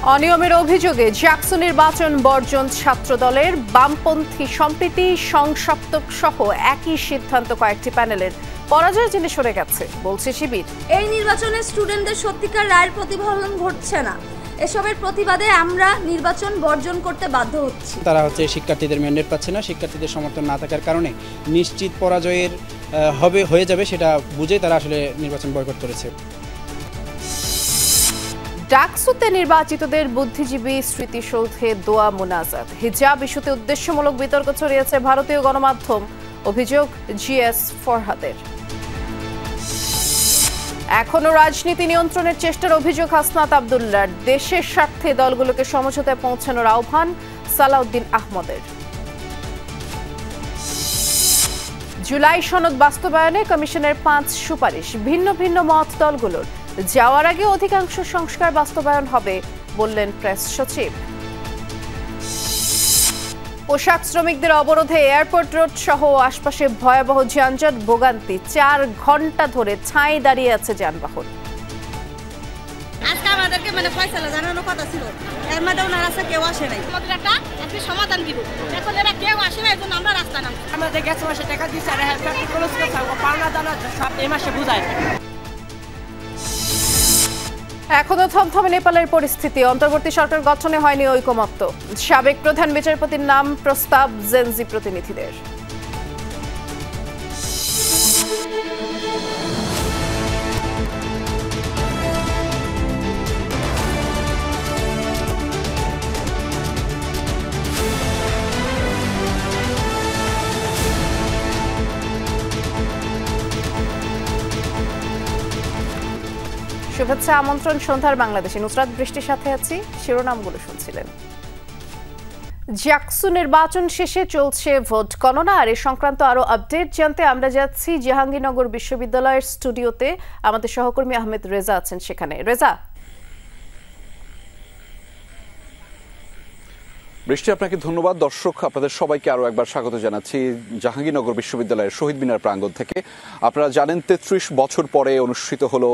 অনিয়মের অভিযোগে জাকসু নির্বাচন বর্জন ছাত্রদলের বামপন্থী সম্প্রীতি সংসপ্তক সহ একই সিদ্ধান্ত কয়েকটি প্যানেলের পরাজয় জেনে সরে গেছে বলছে শিবির। এই নির্বাচনে স্টুডেন্টদের সত্যিকার রায়ের প্রতিফলন ঘটছে না। এসবের প্রতিবাদে আমরা নির্বাচন বর্জন করতে বাধ্য হচ্ছি। তারা শিক্ষার্থীদের ম্যান্ডেট পাচ্ছে না, শিক্ষার্থীদের সমর্থন না থাকার কারণে নিশ্চিত পরাজয়ের হয়ে যাবে সেটা বুঝে তারা আসলে নির্বাচন বয়কট করেছে। ডাকসুতে নির্বাচিতদের বুদ্ধিজীবী স্মৃতিসৌধে দোয়া মোনাজাত। হিজাব ইস্যুতে উদ্দেশ্যমূলক বিতর্ক ছড়িয়েছে ভারতীয় গণমাধ্যম, অভিযোগ জিএস ফরহাদের। এখনো রাজনীতি নিয়ন্ত্রণের চেষ্টার অভিযোগ হাসনাত আব্দুল্লাহর। দেশের স্বার্থে দলগুলোকে সমঝোতায় পৌঁছানোর আহ্বান সালাউদ্দিন আহমদের। জুলাই সনদ বাস্তবায়নে কমিশনের 5 সুপারিশ। ভিন্ন ভিন্ন মত দলগুলোর। যাওয়ার আগে অধিকাংশ সংস্কার বাস্তবায়ন হবে বললেন প্রেস সচিব। পোশাক শ্রমিকদের অবরোধে এয়ারপোর্ট রোড সহ আশপাশে ভয়াবহ যানজট, ভোগান্তি। 4 ঘন্টা ধরে ছাই দাঁড়িয়ে আছে যানবাহন। আজকে আমাদেরকে ফয়সালা জানানোর কথা ছিল, এর মধ্যে ওনার রাস্তা কেউ আসে নাই। আমাদের একটা সমাধান দিব, এখন এরা কেউ আসে না, এখন আমরা রাস্তা নাম। আমাদের গ্যাস মাসে টাকা দিচ্ছে আর পাওনা দানা সব এই মাসে বুঝায়। এখনো থমথমে নেপালের পরিস্থিতি। অন্তর্বর্তী সরকার গঠনে হয়নি ঐকমত্য। সাবেক প্রধান বিচারপতির নাম প্রস্তাব জেনজি প্রতিনিধিদের। শুভেচ্ছা আমন্ত্রণ সন্ধ্যার বাংলাদেশে। নুসরাত বৃষ্টির সাথে আছি। শিরোনামগুলো শুনছিলেন। জাকসু নির্বাচন শেষে চলছে ভোট গণনা। আর এ সংক্রান্ত আরো আপডেট জানতে আমরা যাচ্ছি জাহাঙ্গীরনগর বিশ্ববিদ্যালয়ের স্টুডিওতে। আমাদের সহকর্মী আহমেদ রেজা আছেন সেখানে। রেজা, বৃষ্টি, আপনাকে ধন্যবাদ। দর্শক, আপনাদের সবাইকে আরো একবার স্বাগত জানাচ্ছি জাহাঙ্গীরনগর বিশ্ববিদ্যালয়ের শহীদ মিনার প্রাঙ্গণ থেকে। আপনারা জানেন 33 বছর পরে অনুষ্ঠিত হলো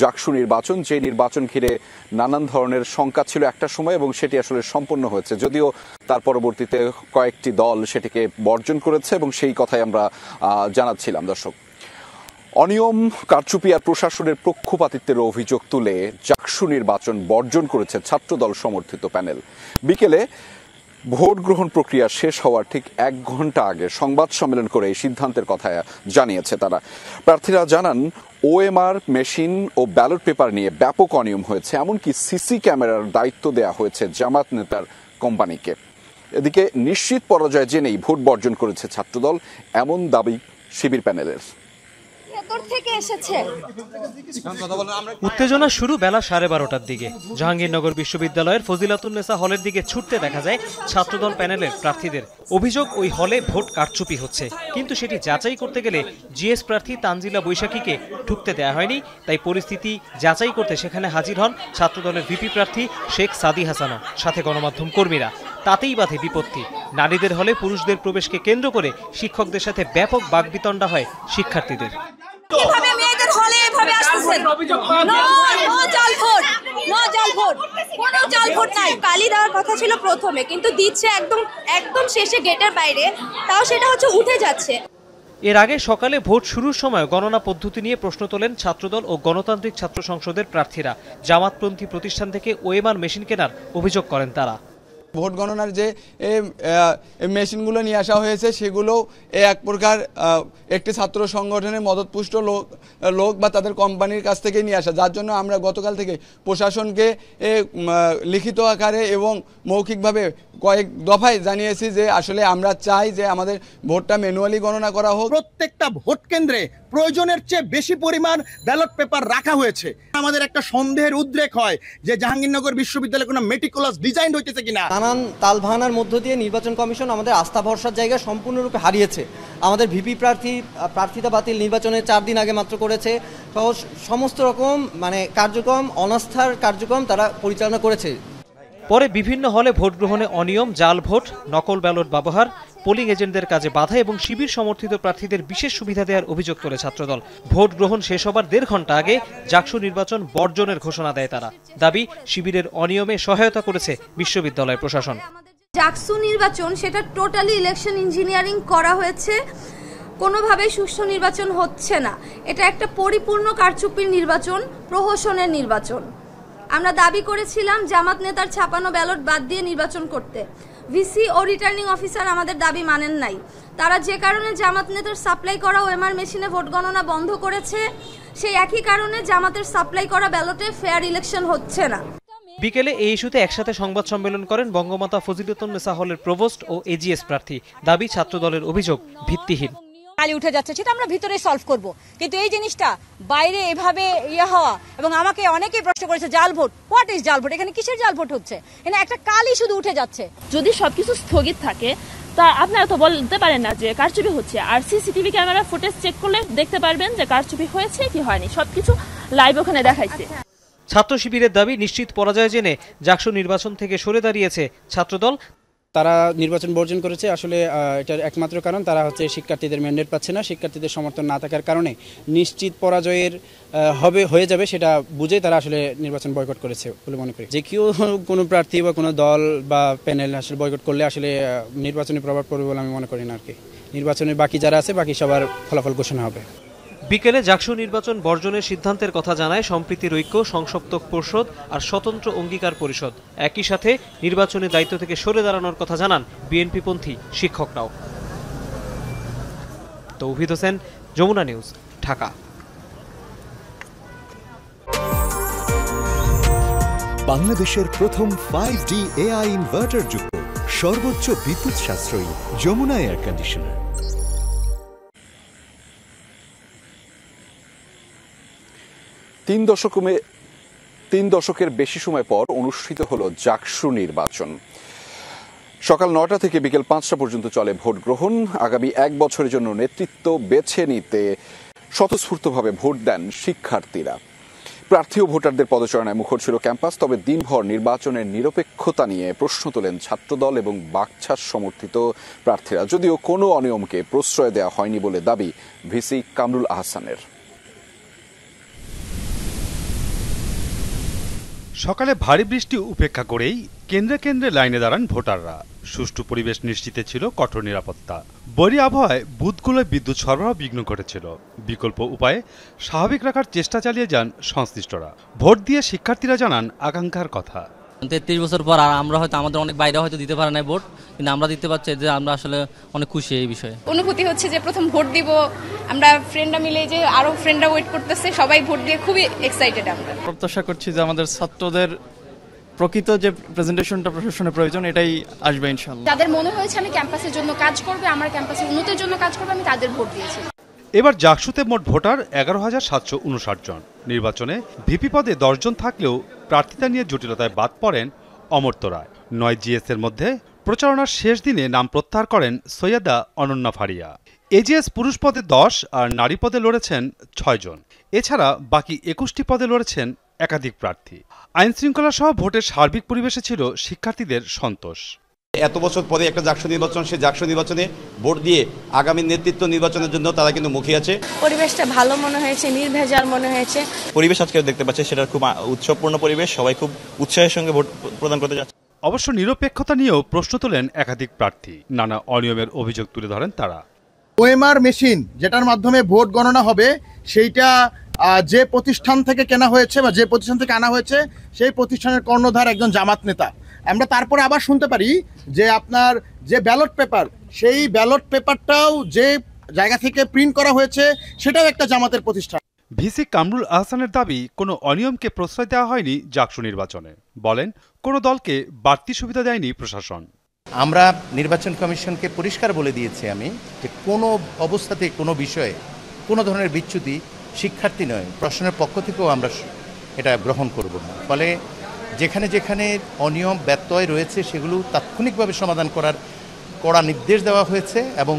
জাকসু নির্বাচন, যে নির্বাচন ঘিরে নানান ধরনের শঙ্কা ছিল একটা সময় এবং সেটি আসলে সম্পন্ন হয়েছে, যদিও তার পরবর্তীতে কয়েকটি দল সেটিকে বর্জন করেছে এবং সেই কথাই আমরা জানাচ্ছিলাম। দর্শক, অনিয়ম, কারচুপি আর প্রশাসনের পক্ষপাতিত্বের অভিযোগ তুলে জাকসু নির্বাচন বর্জন করেছে ছাত্রদল সমর্থিত প্যানেল। বিকেলে ভোট গ্রহণ প্রক্রিয়া শেষ হওয়ার ঠিক 1 ঘন্টা আগে সংবাদ সম্মেলন করে এই সিদ্ধান্তের কথা জানিয়েছে তারা। প্রার্থীরা জানান ওএমআর মেশিন ও ব্যালট পেপার নিয়ে ব্যাপক অনিয়ম হয়েছে, এমনকি সিসি ক্যামেরার দায়িত্ব দেওয়া হয়েছে জামাত নেতার কোম্পানিকে। এদিকে নিশ্চিত পরাজয় জেনেই ভোট বর্জন করেছে ছাত্রদল, এমন দাবি শিবির প্যানেলের। উত্তেজনা শুরু বেলা 12:30টার দিকে। জাহাঙ্গীরনগর বিশ্ববিদ্যালয়ের ফজিলাতুন্নেসা হলের দিকে ছুটতে দেখা যায় ছাত্রদল প্যানেলের প্রার্থীদের। অভিযোগ, ওই হলে ভোট কারচুপি হচ্ছে, কিন্তু সেটি যাচাই করতে গেলে জিএস প্রার্থী তানজিলা বৈশাখীকে ঢুকতে দেওয়া হয়নি। তাই পরিস্থিতি যাচাই করতে সেখানে হাজির হন ছাত্রদলের ভিপি প্রার্থী শেখ সাদি হাসানও, সাথে গণমাধ্যম কর্মীরা। তাতেই বাধে বিপত্তি। নারীদের হলে পুরুষদের প্রবেশকে কেন্দ্র করে শিক্ষকদের সাথে ব্যাপক বাকবিতণ্ডা হয় শিক্ষার্থীদের। কিভাবে মেয়েদের হলে এভাবে আসতেছেন? নো জাল ভোট, নো জাল ভোট, কোনো জাল ভোট নাই। কালি দেওয়ার কথা ছিল প্রথমে, কিন্তু দিচ্ছে একদম শেষে গেটের বাইরে, তাও সেটা উঠে যাচ্ছে। এর আগে সকালে ভোট শুরুর সময় গণনা পদ্ধতি নিয়ে প্রশ্ন তোলেন ছাত্রদল ও গণতান্ত্রিক ছাত্র সংসদের প্রার্থীরা। জামাতপন্থী প্রতিষ্ঠান থেকে ওএমআর মেশিন কেনার অভিযোগ করেন তারা। ভোট গণনার যে মেশিনগুলো নিয়ে আসা হয়েছে সেগুলো এক প্রকার একটি ছাত্র সংগঠনের মদতপুষ্ট লোক বা তাদের কোম্পানির কাছ থেকে নিয়ে আসা, যার জন্য আমরা গতকাল থেকে প্রশাসনকে লিখিত আকারে এবং মৌখিকভাবে কয়েক দফায় জানিয়েছি যে আসলে আমরা চাই যে আমাদের ভোটটা ম্যানুয়ালি গণনা করা হোক। প্রত্যেকটা ভোট কেন্দ্রে প্রয়োজনের চেয়ে বেশি পরিমাণ ব্যালট পেপার রাখা হয়েছে। আমাদের একটা সন্দেহের উদ্রেক হয় যে জাহাঙ্গীরনগর বিশ্ববিদ্যালয়ে কোনো মেটিকুলাস ডিজাইন হইতেছে কিনা। নানান তালভানার মধ্য দিয়ে নির্বাচন কমিশন আমাদের আস্থা ভরসার জায়গা সম্পূর্ণরূপে হারিয়েছে। আমাদের ভিপি প্রার্থিতা বাতিল নির্বাচনে 4 দিন আগে মাত্র করেছে। সমস্ত রকম কার্যক্রম, অনাস্থার কার্যক্রম তারা পরিচালনা করেছে। পরে বিভিন্ন হলে ভোট গ্রহণে অনিয়ম, জাল ভোট, নকল ব্যালট ব্যবহার, পোলিং এজেন্টদের কাজে বাধা এবং শিবির সমর্থিত প্রার্থীদের বিশেষ সুবিধা দেওয়ার অভিযোগ তোলে ছাত্রদল। ভোট গ্রহণ শেষ হবার 1.5 ঘন্টা আগে জাকসু নির্বাচন বর্জনের ঘোষণা দেয় তারা। দাবি, শিবিরের অনিয়মে সহায়তা করেছে বিশ্ববিদ্যালয় প্রশাসন। জাকসু নির্বাচন সেটা টোটালি ইলেকশন ইঞ্জিনিয়ারিং করা হয়েছে, কোনোভাবেই সুষ্ঠু নির্বাচন হচ্ছে না। এটা একটা পরিপূর্ণ কারচুপির নির্বাচন, প্রহসনের নির্বাচন। আমরা দাবি করেছিলাম জামাত নেতার ছাপানো ব্যালট বাদ দিয়ে নির্বাচন করতে। ভিসি ও রিটার্নিং অফিসার আমাদের দাবি মানেন নাই। তারা যে কারণে জামাত নেতার সাপ্লাই করা ওএমআর মেশিনে ভোট গণনা বন্ধ করেছে, সেই একই কারণে জামাতের সাপ্লাই করা ব্যালটে ফেয়ার ইলেকশন হচ্ছে না। বিকেলে এই ইস্যুতে একসাথে সংবাদ সম্মেলন করেন বঙ্গমাতা ফজিলাতুন্নেসা হলের প্রভোস্ট ও এজিএস প্রার্থী। দাবি, ছাত্রদলের অভিযোগ ভিত্তিহীন। কালি উঠে যাচ্ছে, সেটা আমরা ভিতরে সলভ করব, কিন্তু এই জিনিসটা বাইরে এভাবে হওয়া, এবং আমাকে অনেকেই প্রশ্ন করেছে জাল ভোট। হোয়াট ইজ জাল ভোট? এখানে কিসের জাল ভোট হচ্ছে? এখানে একটা কালি শুধু উঠে যাচ্ছে। যদি সবকিছু স্থগিত থাকে তা আপনারা তো বলতে পারেন না যে কারচুপি হচ্ছে। আর সিসিটিভি ক্যামেরা ফুটেজ চেক করলে দেখতে পারবেন যে কারচুপি হয়েছে কি হয়নি, সবকিছু লাইভ ওখানে দেখাইছে। ছাত্র শিবিরের দাবি, নিশ্চিত পরাজয় জেনে জাকসু নির্বাচন থেকে সরে দাঁড়িয়েছে ছাত্রদল। তারা নির্বাচন বর্জন করেছে। আসলে এটার একমাত্র কারণ তারা হচ্ছে শিক্ষার্থীদের ম্যান্ডেট পাচ্ছে না। শিক্ষার্থীদের সমর্থন না থাকার কারণে নিশ্চিত পরাজয়ের হয়ে যাবে সেটা বুঝে তারা আসলে নির্বাচন বয়কট করেছে বলে মনে করি। যে কেউ কোনো প্রার্থী বা কোনো দল বা প্যানেল আসলে বয়কট করলে আসলে নির্বাচনী প্রভাব পড়বে বলে আমি মনে করি না আর কি। নির্বাচনের বাকি যারা আছে বাকি সবার ফলাফল ঘোষণা হবে। বিকেলে জাকসু নির্বাচন বর্জনের সিদ্ধান্তের কথা জানায় সম্প্রীতির ঐক্য, সংসপ্তক পর্ষদ আর স্বতন্ত্র অঙ্গীকার পরিষদ। একই সাথে নির্বাচনের দায়িত্ব থেকে সরে দাঁড়ানোর কথা জানান বিএনপিপন্থী শিক্ষকরাও। তৌহিদ হোসেন, যমুনা নিউজ, ঢাকা। বাংলাদেশের প্রথম 5D AI ইনভার্টার যুক্ত সর্বোচ্চ বিদ্যুৎ সাশ্রয়ী যমুনা এয়ার কন্ডিশনার। তিন দশকের বেশি সময় পর অনুষ্ঠিত হলো জাকসু নির্বাচন। সকাল 9টা থেকে বিকেল 5টা পর্যন্ত চলে ভোট গ্রহণ। আগামী 1 বছরের জন্য নেতৃত্ব বেছে নিতে স্বতঃস্ফূর্তভাবে ভোট দেন শিক্ষার্থীরা। প্রার্থী ও ভোটারদের পদচারণায় মুখর ছিল ক্যাম্পাস। তবে দিনভর নির্বাচনের নিরপেক্ষতা নিয়ে প্রশ্ন তোলেন ছাত্রদল এবং বাকছাস সমর্থিত প্রার্থীরা। যদিও কোনো অনিয়মকে প্রশ্রয় দেওয়া হয়নি বলে দাবি ভিসি কামরুল আহসানের। সকালে ভারী বৃষ্টি উপেক্ষা করেই কেন্দ্রে কেন্দ্রে লাইনে দাঁড়ান ভোটাররা। সুষ্ঠু পরিবেশ নিশ্চিতে ছিল কঠোর নিরাপত্তা। বৈরী আবহাওয়ায় বুথগুলোয় বিদ্যুৎ সরবরাহ বিঘ্ন ঘটেছিল। বিকল্প উপায়ে স্বাভাবিক রাখার চেষ্টা চালিয়ে যান সংশ্লিষ্টরা। ভোট দিয়ে শিক্ষার্থীরা জানান আকাঙ্ক্ষার কথা। 33 বছর পর আর আমরা হয়তো আমাদের অনেক বাইরে হয়তো দিতে পারে না ভোট, কিন্তু আমরা দিতে পারছি, যে আমরা আসলে অনেক খুশি এই বিষয়ে। অনুভূতি হচ্ছে যে প্রথম ভোট দিব, আমরা ফ্রেন্ডরা মিলে, যে আরো ফ্রেন্ডরা ওয়েট করতেছে, সবাই ভোট দিয়ে খুবই এক্সাইটেড। আমরা প্রত্যাশা করছি যে আমাদের ছাত্রদের প্রকৃত যে প্রেজেন্টেশনটা প্রশাসনের প্রয়োজন এটাই আসবে ইনশাআল্লাহ। যাদের মনে হয়েছে আমি ক্যাম্পাসের জন্য কাজ করবে, আমার ক্যাম্পাসের উন্নতির জন্য কাজ করবে, আমি তাদের ভোট দিয়েছি। এবার জাকসুতে মোট ভোটার 11,759 জন। নির্বাচনে ভিপি পদে 10 জন থাকলেও প্রার্থিতা নিয়ে জটিলতায় বাদ পড়েন অমর্ত্য রায়। 9 GS এর মধ্যে প্রচারণার শেষ দিনে নাম প্রত্যাহার করেন সৈয়দা অনন্যা ফারিয়া। এজিএস পুরুষ পদে 10 আর নারী পদে লড়েছেন 6 জন। এছাড়া বাকি 21টি পদে লড়েছেন একাধিক প্রার্থী। আইন শৃঙ্খলা সহ ভোটের সার্বিক পরিবেশে ছিল শিক্ষার্থীদের সন্তোষ। এত বছর পরে একটা জাকসু নির্বাচন, সেই জাকসু নির্বাচনে ভোট দিয়ে আগামী নেতৃত্ব নির্বাচনের জন্য তারা কিন্তু মুখিয়ে আছে। পরিবেশটা ভালো মনে হয়েছে, নির্ভেজাল মনে হয়েছে। পরিবেশ আজকে দেখতে পাচ্ছি সেটা খুব উৎসবপূর্ণ পরিবেশ, সবাই খুব উৎসাহের সঙ্গে ভোট প্রদান করতে যাচ্ছে। অবশ্য নিরপেক্ষতা নিয়েও প্রশ্ন তোলেন একাধিক প্রার্থী। নানা অনিয়মের অভিযোগ তুলে ধরেন তারা। ওএমআর মেশিন যেটার মাধ্যমে ভোট গণনা হবে, সেইটা যে প্রতিষ্ঠান থেকে কেনা হয়েছে বা যে প্রতিষ্ঠান থেকে আনা হয়েছে সেই প্রতিষ্ঠানের কর্ণধার একজন জামাত নেতা। আমরা তারপরে আবার শুনতে পারি যে আপনার যে ব্যালট পেপার, সেই ব্যালট পেপারটাও যে জায়গা থেকে প্রিন্ট করা হয়েছে সেটাও একটা জামাতের প্রতিষ্ঠান। ভিসি কামরুল আহসানের দাবি, কোনো অনিয়মকে প্রশ্রয় দেওয়া হয়নি জাকসু নির্বাচনে। বলেন, কোনো দলকে বাড়তি সুবিধা দেয়নি প্রশাসন। আমরা নির্বাচন কমিশনকে পরিষ্কার বলে দিয়েছি আমি যে কোনো অবস্থাতে কোনো বিষয়ে কোনো ধরনের বিচ্যুতি শিক্ষার্থী নয়, প্রশাসনের পক্ষ থেকেও আমরা এটা গ্রহণ করব না। ফলে যেখানে যেখানে অনিয়ম ব্যত্যয় রয়েছে সেগুলো তাৎক্ষণিকভাবে সমাধান করার কড়া নির্দেশ দেওয়া হয়েছে, এবং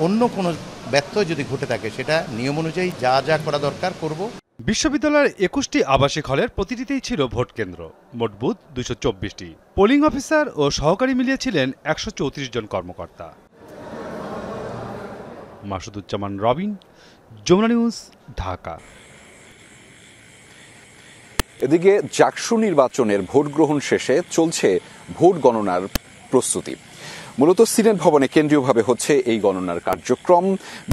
অন্য কোনো ব্যত্যয় যদি ঘটে থাকে সেটা নিয়ম অনুযায়ী যা যা করা দরকার করব। বিশ্ববিদ্যালয়ের 21টি আবাসিক হলের প্রতিটিতেই ছিল ভোট কেন্দ্র। মোট বুথ 224টি। পোলিং অফিসার ও সহকারী মিলিয়ে ছিলেন 134 জন কর্মকর্তা। মাসুদুজ্জামান রবিন, যমুনা নিউজ, ঢাকা। এদিকে জাকসু নির্বাচনের ভোট গ্রহণ শেষে চলছে ভোট গণনার প্রস্তুতি। মূলত সিনেট ভবনে কেন্দ্রীয়ভাবে হচ্ছে এই গণনার কার্যক্রম।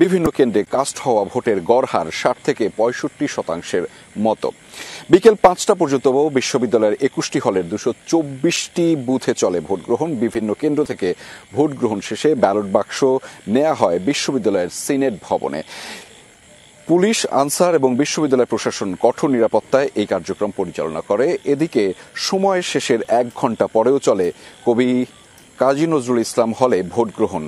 বিভিন্ন কেন্দ্রে কাস্ট হওয়া ভোটের গড় হার 60 থেকে 65% মতো। বিকেল 5টা পর্যন্ত বিশ্ববিদ্যালয়ের 21টি হলের 224টি বুথে চলে ভোট গ্রহণ। বিভিন্ন কেন্দ্র থেকে ভোট গ্রহণ শেষে ব্যালট বাক্স নেওয়া হয় বিশ্ববিদ্যালয়ের সিনেট ভবনে। পুলিশ, আনসার এবং বিশ্ববিদ্যালয় প্রশাসন কঠোর নিরাপত্তায় এই কার্যক্রম পরিচালনা করে। এদিকে সময় শেষের 1 ঘণ্টা পরেও চলে কবি কাজী নজরুল ইসলাম হলে ভোট গ্রহণ।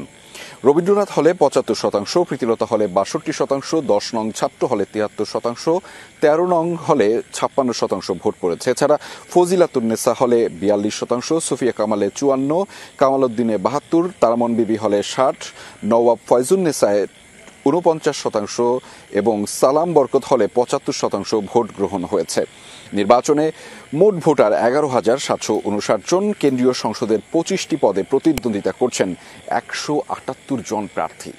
রবীন্দ্রনাথ হলে 75%, প্রীতিলতা হলে 62%, 10 নং ছাত্র হলে 73%, 13 নং হলে 56% ভোট পড়েছে। এছাড়া ফজিলাতুন্নেসা হলে 42%, সুফিয়া কামালে 54, কামাল উদ্দিনে 72, তারামন বিবি হলে 60, নওয়াব ফয়জুন্নেসায় 49% এবং সালাম বরকত হলে 75% ভোট গ্রহণ হয়েছে। নির্বাচনে মোট ভোটার 11,759 জন। কেন্দ্রীয় সংসদের 25টি পদে প্রতিদ্বন্দ্বিতা করছেন 178 জন প্রার্থী।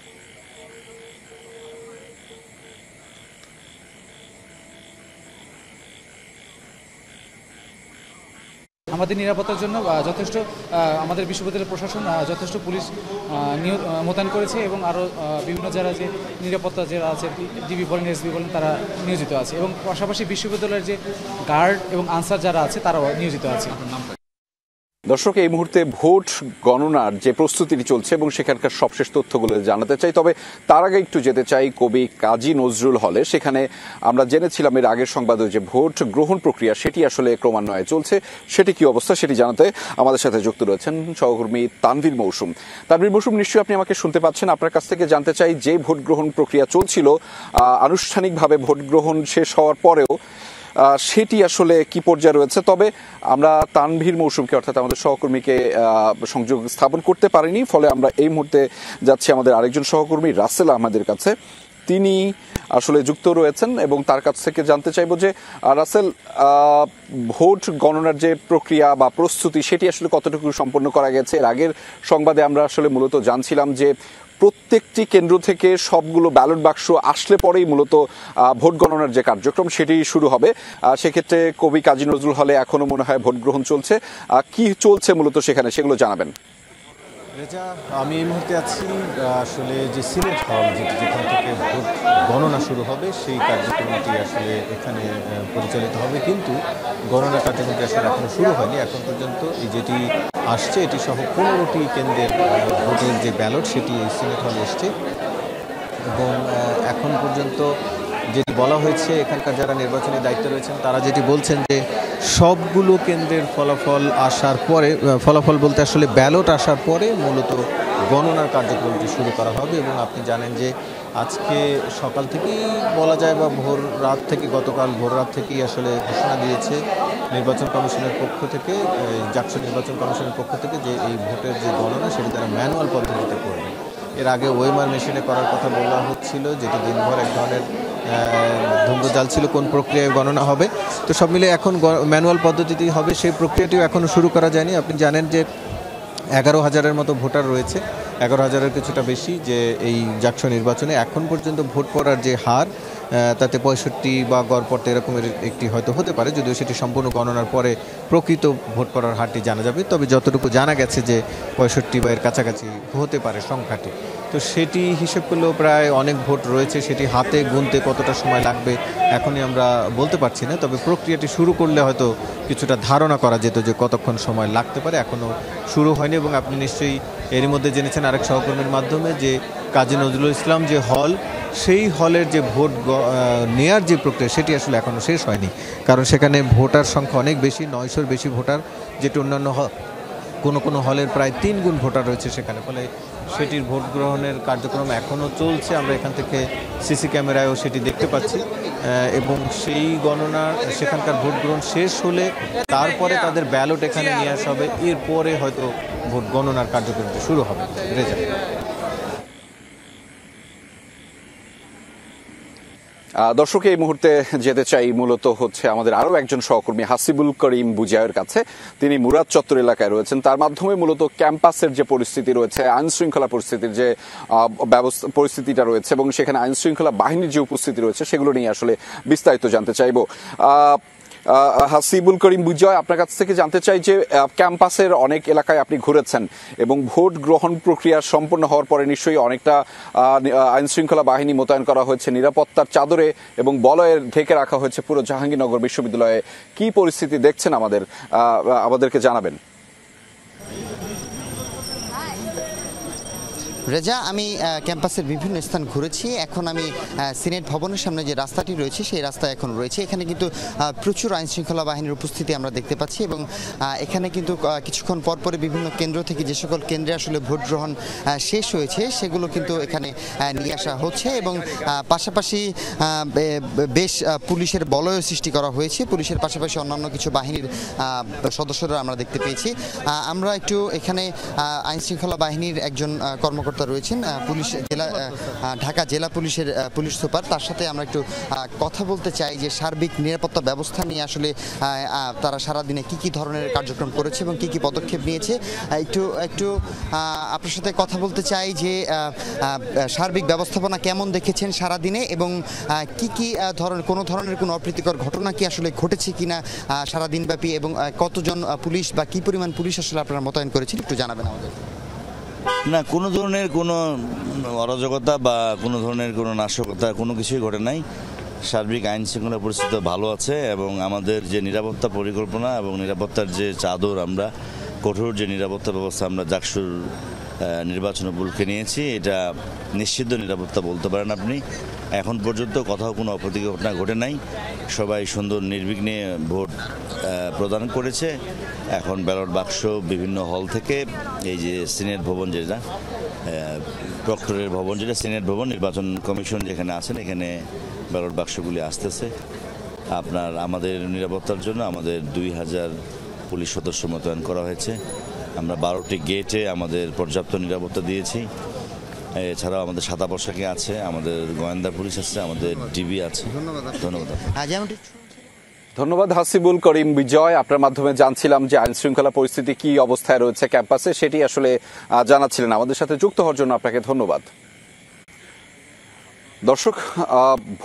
আমাদের নিরাপত্তার জন্য যথেষ্ট আমাদের বিশ্ববিদ্যালয়ের প্রশাসন যথেষ্ট পুলিশ মোতায়েন করেছে এবং আরও বিভিন্ন যারা যে নিরাপত্তা যারা আছে ডিবি বলেন, এসবি বলেন, তারা নিয়োজিত আছে এবং পাশাপাশি বিশ্ববিদ্যালয়ের যে গার্ড এবং আনসার যারা আছে তারাও নিয়োজিত আছে। দর্শক, এই মুহূর্তে ভোট গণনার যে প্রস্তুতিটি চলছে এবং সেখানকার সবশেষ তথ্যগুলো জানাতে চাই। তবে তার আগে একটু যেতে চাই কবি কাজী নজরুল হলে। সেখানে আমরা জেনেছিলাম এর আগের সংবাদে যে ভোট গ্রহণ প্রক্রিয়া সেটি আসলে ক্রমান্বয়ে চলছে। সেটি কি অবস্থা সেটি জানাতে আমাদের সাথে যুক্ত রয়েছেন সহকর্মী তানভীর মৌসুম। তানভীর মৌসুম, নিশ্চয়ই আপনি আমাকে শুনতে পাচ্ছেন। আপনার কাছ থেকে জানতে চাই, যে ভোট গ্রহণ প্রক্রিয়া চলছিল আনুষ্ঠানিকভাবে ভোট গ্রহণ শেষ হওয়ার পরেও সেটি আসলে কি পর্যায়ে রয়েছে। তবে আমরা তানভীর মৌসুমকে অর্থাৎ আমাদের সহকর্মীকে সংযোগ স্থাপন করতে পারিনি, ফলে আমরা এই মুহূর্তে যাচ্ছি আমাদের আরেকজন সহকর্মী রাসেল আহমেদের কাছে। তিনি আসলে যুক্ত রয়েছেন এবং তার কাছ থেকে জানতে চাইব যে রাসেল, ভোট গণনার যে প্রক্রিয়া বা প্রস্তুতি সেটি আসলে কতটুকু সম্পন্ন করা গেছে। এর আগের সংবাদে আমরা আসলে মূলত জানছিলাম যে প্রত্যেকটি কেন্দ্র থেকে সবগুলো ব্যালট বাক্স আসলে পরেই মূলত ভোট গণনার যে কার্যক্রম সেটি শুরু হবে। সেক্ষেত্রে কবি কাজী নজরুল হলে এখনো মনে হয় ভোট গ্রহণ চলছে। কি চলছে মূলত সেখানে, সেগুলো জানাবেন। রেজা, আমি এই মুহূর্তে আছি আসলে যে সিনেট হল যেখান থেকে ভোট গণনা শুরু হবে সেই কার্যক্রমটি আসলে এখানে পরিচালিত হবে, কিন্তু গণনা কার্যক্রমটি আসলে এখনো শুরু হয়নি। এখন পর্যন্ত এই যেটি আসছে এটি সহ 15টি কেন্দ্রের ভোটের যে ব্যালট সেটি এই সিনেট হলে এসছে এবং এখন পর্যন্ত যেটি বলা হয়েছে এখানকার যারা নির্বাচনী দায়িত্বে রয়েছেন তারা যেটি বলছেন যে সবগুলো কেন্দ্রের ফলাফল আসার পরে, ফলাফল বলতে আসলে ব্যালট আসার পরে মূলত গণনার কার্যক্রমটি শুরু করা হবে। এবং আপনি জানেন যে আজকে সকাল থেকেই বলা যায় বা গতকাল ভোর রাত থেকেই আসলে ঘোষণা দিয়েছে নির্বাচন কমিশনের পক্ষ থেকে, জাকসু নির্বাচন কমিশনের পক্ষ থেকে, যে এই ভোটের যে গণনা সেটি তারা ম্যানুয়াল পদ্ধতিতে করবে। এর আগে ওয়েমার মেশিনে করার কথা বলা হচ্ছিল, যেটি দিনভর এক ধরনের ধূম্রজাল ছিল কোন প্রক্রিয়ায় গণনা হবে। তো সব মিলে এখন ম্যানুয়াল পদ্ধতিতেই হবে, সেই প্রক্রিয়াটিও এখনও শুরু করা যায়নি। আপনি জানেন যে 11,000-এর মতো ভোটার রয়েছে, 11,000-এর কিছুটা বেশি, যে এই জাকসু নির্বাচনে এখন পর্যন্ত ভোট পড়ার যে হার তাতে 65 বা গড়পড়তে এরকমের একটি হয়তো হতে পারে, যদিও সেটি সম্পূর্ণ গণনার পরে প্রকৃত ভোট পড়ার হারটি জানা যাবে। তবে যতটুকু জানা গেছে যে 65 বা এর কাছাকাছি হতে পারে সংখ্যাটি। তো সেটি হিসেব করলেও প্রায় অনেক ভোট রয়েছে, সেটি হাতে গুনতে কতটা সময় লাগবে এখনই আমরা বলতে পারছি না। তবে প্রক্রিয়াটি শুরু করলে হয়তো কিছুটা ধারণা করা যেত যে কতক্ষণ সময় লাগতে পারে। এখনও শুরু হয়নি এবং আপনি নিশ্চয়ই এরই মধ্যে জেনেছেন আরেক সহকর্মীর মাধ্যমে যে কাজী নজরুল ইসলাম যে হল, সেই হলের যে ভোট নেয়ার যে প্রক্রিয়া সেটি আসলে এখনও শেষ হয়নি, কারণ সেখানে ভোটার সংখ্যা অনেক বেশি, 900-র বেশি ভোটার, যেটি অন্যান্য কোনো হলের প্রায় 3 গুণ ভোটার রয়েছে সেখানে। ফলে সেটির ভোট গ্রহণের কার্যক্রম এখনও চলছে, আমরা এখান থেকে সিসি ক্যামেরায়ও সেটি দেখতে পাচ্ছি। এবং সেই গণনা, সেখানকার ভোট গ্রহণ শেষ হলে তারপরে তাদের ব্যালট এখানে নিয়ে আসা হবে, এরপরে হয়তো ভোট গণনার কার্যক্রমটি শুরু হবে। রেজা, দর্শক, এই মুহূর্তে যেতে চাই মূলত হচ্ছে আমাদের আরো একজন সহকর্মী হাসিবুল করিম বুজায়ের কাছে। তিনি মুরাদ চত্বর এলাকায় রয়েছেন। তার মাধ্যমে মূলত ক্যাম্পাসের যে পরিস্থিতি রয়েছে, আইন শৃঙ্খলা পরিস্থিতির যে পরিস্থিতিটা রয়েছে এবং সেখানে আইন শৃঙ্খলা বাহিনীর যে উপস্থিতি রয়েছে সেগুলো নিয়ে আসলে বিস্তারিত জানতে চাইব। হাসিবুল করিম বুজয়, আপনার কাছ থেকে জানতে চাই যে ক্যাম্পাসের অনেক এলাকায় আপনি ঘুরেছেন এবং ভোট গ্রহণ প্রক্রিয়া সম্পন্ন হওয়ার পরে নিশ্চয়ই অনেকটা আইন শৃঙ্খলা বাহিনী মোতায়েন করা হয়েছে, নিরাপত্তার চাদরে এবং বলয়ের ঢেকে রাখা হয়েছে পুরো জাহাঙ্গীরনগর বিশ্ববিদ্যালয়ে। কি পরিস্থিতি দেখছেন আমাদেরকে জানাবেন। রেজা, আমি ক্যাম্পাসের বিভিন্ন স্থান ঘুরেছি। এখন আমি সিনেট ভবনের সামনে যে রাস্তাটি রয়েছে সেই রাস্তায় এখন রয়েছে। এখানে কিন্তু প্রচুর আইন শৃঙ্খলা বাহিনীর উপস্থিতি আমরা দেখতে পাচ্ছি এবং এখানে কিন্তু কিছুক্ষণ পরপরই বিভিন্ন কেন্দ্র থেকে যে সকল কেন্দ্রে আসলে ভোট গ্রহণ শেষ হয়েছে সেগুলো কিন্তু এখানে নিয়ে আসা হচ্ছে এবং পাশাপাশি বেশ পুলিশের বলয় সৃষ্টি করা হয়েছে। পুলিশের পাশাপাশি অন্যান্য কিছু বাহিনীর সদস্যরা আমরা দেখতে পেয়েছি। আমরা একটু এখানে আইন শৃঙ্খলা বাহিনীর একজন কর্মকর্তা রয়েছেন, পুলিশ ঢাকা জেলা পুলিশের পুলিশ সুপার, তার সাথে আমরা একটু কথা বলতে চাই যে সার্বিক নিরাপত্তা ব্যবস্থা নিয়ে আসলে তারা সারাদিনে কি ধরনের কার্যক্রম করেছে এবং কি পদক্ষেপ নিয়েছে একটু আপনার সাথে কথা বলতে চাই যে সার্বিক ব্যবস্থাপনা কেমন দেখেছেন সারাদিনে এবং কি কোনো ধরনের কোনো অপ্রীতিকর ঘটনা কি আসলে ঘটেছে কিনা সারাদিনব্যাপী এবং কতজন পুলিশ বা কি পরিমাণ পুলিশ আসলে আপনারা মোতায়েন করেছেন একটু জানাবেন আমাদের। না, কোনো ধরনের কোনো অরাজকতা বা কোনো ধরনের কোনো নাশকতা কোনো কিছুই ঘটে নাই। সার্বিক আইন শৃঙ্খলা পরিস্থিতি ভালো আছে এবং আমাদের যে নিরাপত্তা পরিকল্পনা এবং নিরাপত্তার যে চাদর, আমরা কঠোর যে নিরাপত্তা ব্যবস্থা আমরা জাকসুর নির্বাচন উপলক্ষে নিয়েছি, এটা নিশ্চিত নিরাপত্তা বলতে পারেন আপনি। এখন পর্যন্ত কোথাও কোনো অপ্রীতিকর ঘটনা ঘটে নাই। সবাই সুন্দর নির্বিঘ্নে ভোট প্রদান করেছে। এখন ব্যালট বাক্স বিভিন্ন হল থেকে এই যে সিনেট ভবন, যেটা প্রক্টরের ভবন, যেটা সিনেট ভবন, নির্বাচন কমিশন যেখানে আছেন, এখানে ব্যালট বাক্সগুলি আসতেছে। আপনার আমাদের নিরাপত্তার জন্য আমাদের 2000 পুলিশ সদস্য মোতায়েন করা হয়েছে। আমরা 12টি গেটে আমাদের পর্যাপ্ত নিরাপত্তা দিয়েছি। এছাড়াও আমাদের সাদা পোশাকে আছে, আমাদের গোয়েন্দা পুলিশ আছে, আমাদের ডিবি আছে। ধন্যবাদ হাসিবুল করিম বিজয়। আপনার মাধ্যমে জানছিলাম যে আইন শৃঙ্খলা পরিস্থিতি কি অবস্থায় রয়েছে ক্যাম্পাসে, সেটি আসলে জানাচ্ছিলেন। আমাদের সাথে যুক্ত হওয়ার জন্য আপনাকে ধন্যবাদ। দর্শক,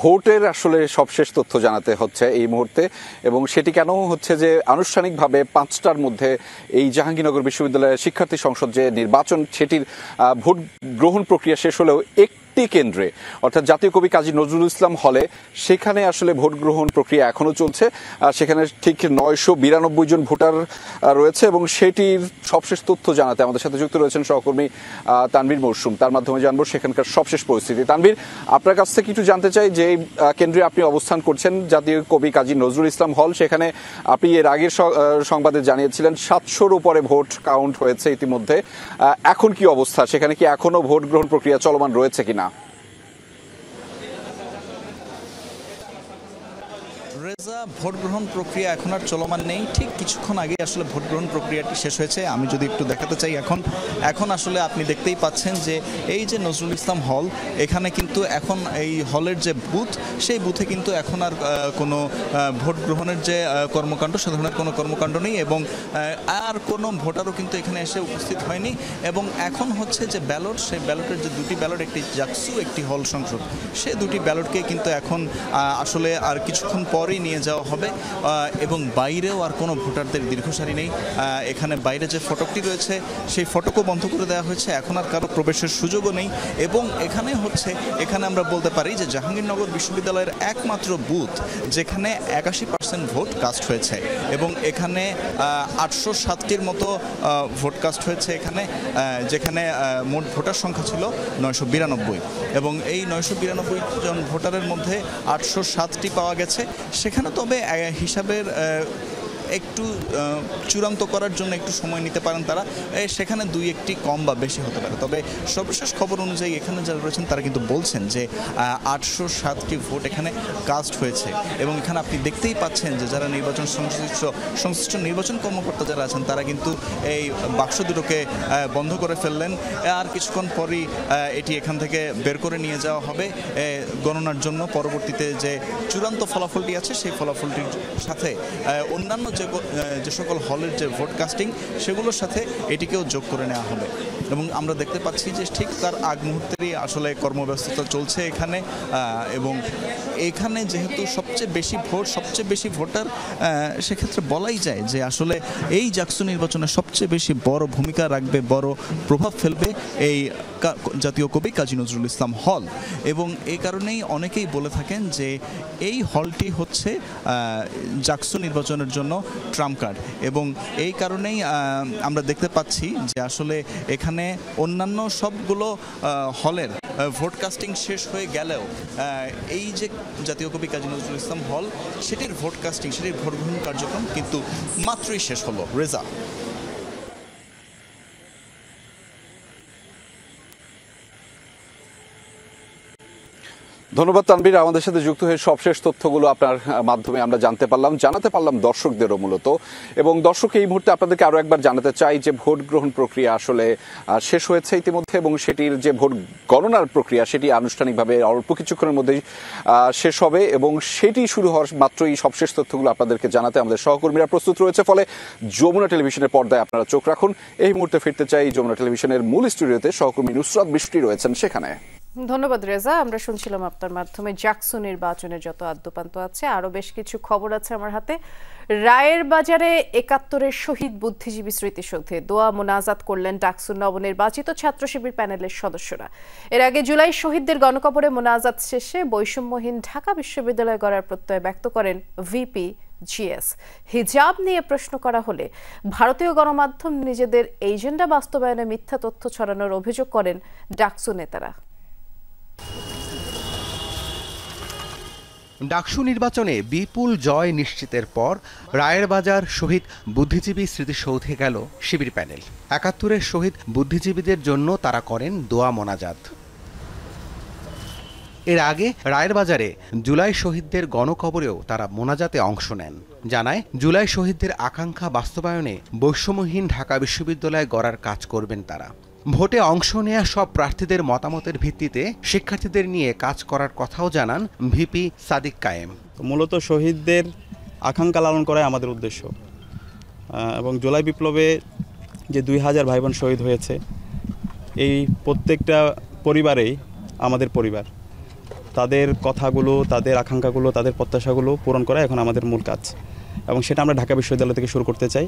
ভোটের আসলে সবশেষ তথ্য জানাতে হচ্ছে এই মুহূর্তে এবং সেটি কেন হচ্ছে যে আনুষ্ঠানিকভাবে 5টার মধ্যে এই জাহাঙ্গীরনগর বিশ্ববিদ্যালয়ের শিক্ষার্থী সংসদ যে নির্বাচন, সেটির ভোট গ্রহণ প্রক্রিয়া শেষ হলেও একটি কেন্দ্রে অর্থাৎ জাতীয় কবি কাজী নজরুল ইসলাম হলে সেখানে আসলে ভোট গ্রহণ প্রক্রিয়া এখনো চলছে। সেখানে ঠিক 992 জন ভোটার রয়েছে এবং সেটির সবশেষ তথ্য জানাতে আমাদের সাথে যুক্ত রয়েছেন সহকর্মী তানভীর মৌসুম। তার মাধ্যমে জানবো সেখানকার সবশেষ পরিস্থিতি। তানভীর, আপনার কাছ থেকে একটু জানতে চাই যে কেন্দ্রে আপনি অবস্থান করছেন জাতীয় কবি কাজী নজরুল ইসলাম হল, সেখানে আপনি এর আগের সংবাদে জানিয়েছিলেন 700-র উপরে ভোট কাউন্ট হয়েছে ইতিমধ্যে। এখন কি অবস্থা, সেখানে কি এখনো ভোট গ্রহণ প্রক্রিয়া চলমান রয়েছে কিনা? রেজা, ভোট গ্রহণ প্রক্রিয়া এখন আর চলমান নেই। ঠিক কিছুক্ষণ আগে আসলে ভোট গ্রহণ প্রক্রিয়াটি শেষ হয়েছে। আমি যদি একটু দেখাতে চাই, এখন আসলে আপনি দেখতেই পাচ্ছেন যে এই যে নজরুল ইসলাম হল, এখানে কিন্তু এখন এই হলের যে বুথ, সেই বুথে কিন্তু এখন আর কোনো ভোট গ্রহণের যে কর্মকাণ্ড, সে ধরনের কোনো কর্মকাণ্ড নেই এবং আর কোনো ভোটারও কিন্তু এখানে এসে উপস্থিত হয়নি। এবং এখন হচ্ছে যে ব্যালট, সেই ব্যালটের যে দুটি ব্যালট, একটি জাকসু, একটি হল সংসদ, সে দুটি ব্যালটকে কিন্তু এখন আসলে আর কিছুক্ষণ পরেই নিয়ে যাওয়া হবে এবং বাইরেও আর কোনো ভোটারদের দীর্ঘ সারি নেই। এখানে বাইরে যে ফটকটি রয়েছে সেই ফটকও বন্ধ করে দেওয়া হয়েছে, এখন আর কারো প্রবেশের সুযোগও নেই। এবং এখানে আমরা বলতে পারি যে জাহাঙ্গীরনগর বিশ্ববিদ্যালয়ের একমাত্র বুথ যেখানে 81% ভোট কাস্ট হয়েছে এবং এখানে 807টির মতো ভোট কাস্ট হয়েছে এখানে, যেখানে মোট ভোটার সংখ্যা ছিল 992 এবং এই 992 জন ভোটারের মধ্যে 807টি পাওয়া গেছে। সেখানে তবে হিসাবের একটু চূড়ান্ত করার জন্য একটু সময় নিতে পারেন তারা, সেখানে 2-1টি কম বা বেশি হতে পারে। তবে সর্বশেষ খবর অনুযায়ী এখানে যারা রয়েছেন তারা কিন্তু বলছেন যে 807টি ভোট এখানে কাস্ট হয়েছে এবং এখানে আপনি দেখতেই পাচ্ছেন যে যারা নির্বাচন সংশ্লিষ্ট নির্বাচন কর্মকর্তা যারা আছেন তারা কিন্তু এই বাক্স দুটোকে বন্ধ করে ফেললেন। আর কিছুক্ষণ পরই এটি এখান থেকে বের করে নিয়ে যাওয়া হবে গণনার জন্য। পরবর্তীতে যে চূড়ান্ত ফলাফলটি আছে সেই ফলাফলটির সাথে অন্যান্য যে সকল হলের যে ভোট কাস্টিং সেগুলোর সাথে এটিকেও যোগ করে নেওয়া হবে। এবং আমরা দেখতে পাচ্ছি যে ঠিক তার আগ মুহূর্তেরই আসলে কর্মব্যস্ততা চলছে এখানে। এবং এখানে যেহেতু সবচেয়ে বেশি ভোটার, সেক্ষেত্রে বলাই যায় যে আসলে এই জাকসু নির্বাচনে সবচেয়ে বেশি বড় ভূমিকা রাখবে, বড় প্রভাব ফেলবে এই জাতীয় কবি কাজী নজরুল ইসলাম হল। এবং এই কারণেই অনেকেই বলে থাকেন যে এই হলটি হচ্ছে জাকসু নির্বাচনের জন্য ট্রাম্প কার্ড। এবং এই কারণেই আমরা দেখতে পাচ্ছি যে আসলে এখানে অন্যান্য সবগুলো হলের ভোট কাস্টিং শেষ হয়ে গেলেও এই যে জাতীয় কবি কাজী নজরুল ইসলাম হল সেটির ভোট কাস্টিং, সেটির ভোট গ্রহণ কার্যক্রম কিন্তু মাত্রই শেষ হলো। রেজা। ধন্যবাদ তানভীর, আমাদের সাথে যুক্ত হয়ে সবশেষ তথ্যগুলো আপনার মাধ্যমে আমরা জানাতে পারলাম দর্শকদেরও মূলত। এবং দর্শক এই মুহূর্তে আপনাদেরকে আরো একবার জানাতে চাই যে ভোট গ্রহণ প্রক্রিয়া আসলে শেষ হয়েছে ইতিমধ্যে এবং সেটির যে ভোট গণনার প্রক্রিয়া সেটি আনুষ্ঠানিকভাবে অল্প কিছুক্ষণের মধ্যেই শেষ হবে এবং সেটি শুরু হওয়ার মাত্রই সবশেষ তথ্যগুলো আপনাদেরকে জানাতে আমাদের সহকর্মীরা প্রস্তুত রয়েছে। ফলে যমুনা টেলিভিশনের পর্দায় আপনারা চোখ রাখুন। এই মুহূর্তে ফিরতে চাই যমুনা টেলিভিশনের মূল স্টুডিওতে, সহকর্মী নুসরাত বৃষ্টি রয়েছেন সেখানে। ধন্যবাদ রেজা। আমরা শুনছিলাম আপনার মাধ্যমে জাকসু নির্বাচনের যত আদ্যপান্ত আছে। আরো বেশ কিছু খবর আছে আমার হাতে। রায়ের বাজারে ৭১-এর শহীদ বুদ্ধিজীবী স্মৃতিসৌধে দোয়া মোনাজাত করলেন ডাকসুর নবনির্বাচিত ছাত্র শিবির প্যানেলের সদস্যরা। এর আগে জুলাই শহীদদের গণকবরে মোনাজাত শেষে বৈষম্যহীন ঢাকা বিশ্ববিদ্যালয় গড়ার প্রত্যয় ব্যক্ত করেন ভিপি জিএস। হিজাব নিয়ে প্রশ্ন করা হলে ভারতীয় গণমাধ্যম নিজেদের এজেন্ডা বাস্তবায়নে মিথ্যা তথ্য ছড়ানোর অভিযোগ করেন ডাকসু নেতারা। ডাকসু নির্বাচনে বিপুল জয় নিশ্চিতের পর রায়ের বাজার শহীদ বুদ্ধিজীবী স্মৃতিসৌধে গেল শিবির প্যানেল। ৭১-এর শহীদ বুদ্ধিজীবীদের জন্য তারা করেন দোয়া মোনাজাত। এর আগে রায়ের বাজারে জুলাই শহীদদের গণকবরেও তারা মোনাজাতে অংশ নেন। জানায় জুলাই শহীদদের আকাঙ্ক্ষা বাস্তবায়নে বৈষম্যহীন ঢাকা বিশ্ববিদ্যালয় গড়ার কাজ করবেন তারা। ভোটে অংশ নেয়া সব প্রার্থীদের মতামতের ভিত্তিতে শিক্ষার্থীদের নিয়ে কাজ করার কথাও জানান ভিপি সাদিক কায়েম। মূলত শহীদদের আকাঙ্ক্ষা লালন করাই আমাদের উদ্দেশ্য এবং জুলাই বিপ্লবে যে ২০০০ ভাই বোন শহীদ হয়েছে এই প্রত্যেকটা পরিবারেই আমাদের পরিবার। তাদের কথাগুলো, তাদের আকাঙ্ক্ষাগুলো, তাদের প্রত্যাশাগুলো পূরণ করা এখন আমাদের মূল কাজ এবং সেটা আমরা ঢাকা বিশ্ববিদ্যালয় থেকে শুরু করতে চাই।